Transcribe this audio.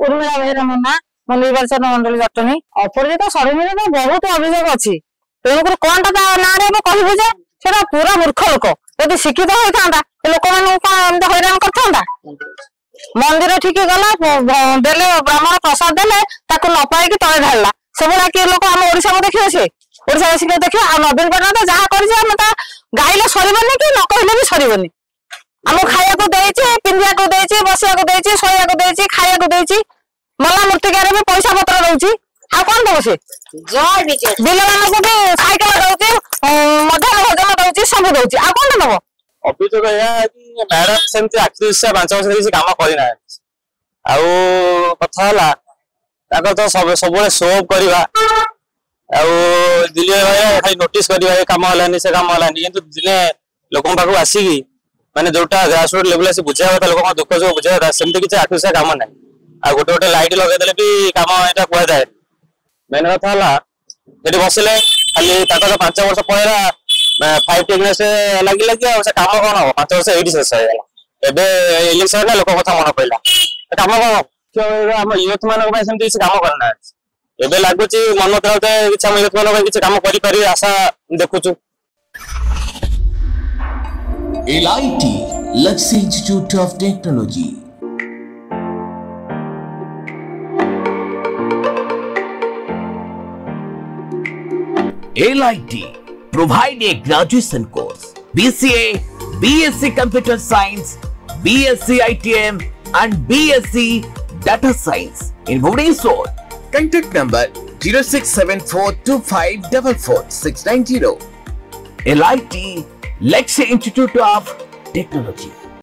उर्मिला बेहेरा मो ना मो निर्वाचन मंडल जटनी अपराजित शर्मिला तो बहुत अभियोग अच्छी तेणुक कौन टा ना कहबू जे सेटा पूरा मूर्ख लोक यदि शिक्षित होता लोक मान हैरान करता मंदिर ठीक गला देले ब्राह्मण प्रसाद देले ताको न पाई तले ढाला सब कि लोक आम ओडिशा को देखिए से ओडिशा बसिक देखिए आ नवीन पट्टनायक जहाँ कर गाइले सरबनी कि न कहले भी सरबनी आम खाया को देची पिंधिया को देची बसिया को देची सोया को देची खाया को देची मला मूर्तिकार भी पैसा पत्र दउची आ कोन दो से जय विजय बिल मान को भी साइकिल दउची मध्याह्न भोजन दउची सब दउची आ कोन दबो अभियोग या कि मैडम सेमती 5 वर्ष काम करना आउ कथा हला ताको तो सब शो ऑफ करवा दिल्ली खाली नोटिस करवा काम हलानी से काम हलानी किंतु दिने लोकन पाखु आसिकी माने जोटा ग्रासरूट लेवल से बुझा था लोक दुख सब बुझा था सेमती किसी 8 वर्ष काम ना आ गोटे गोटे लाइट लगे देले भी काम एटा कहै जाय मेन कथा हला जेटी बसले खाली ताको 5 वर्ष पळेला 5 टेक्नेस लागि लागि आ से काम कोन हो 5 वर्ष एडी शेष होयला एबे इलेक्शन ना लोक कथा मन पइला काम कोन हम यूथ मान को सेमती किसी काम करना एबे लागुची मन त्राते किछ हम यूथ मान किछ काम करि पारि आशा देखुछु LIT Luxury Institute of Technology. LIT provide a graduation course BCA, BSc Computer Science, BSc ITM and BSc Data Science in Bhubaneswar. Contact number 067425444690. LIT Luxury Institute of Technology.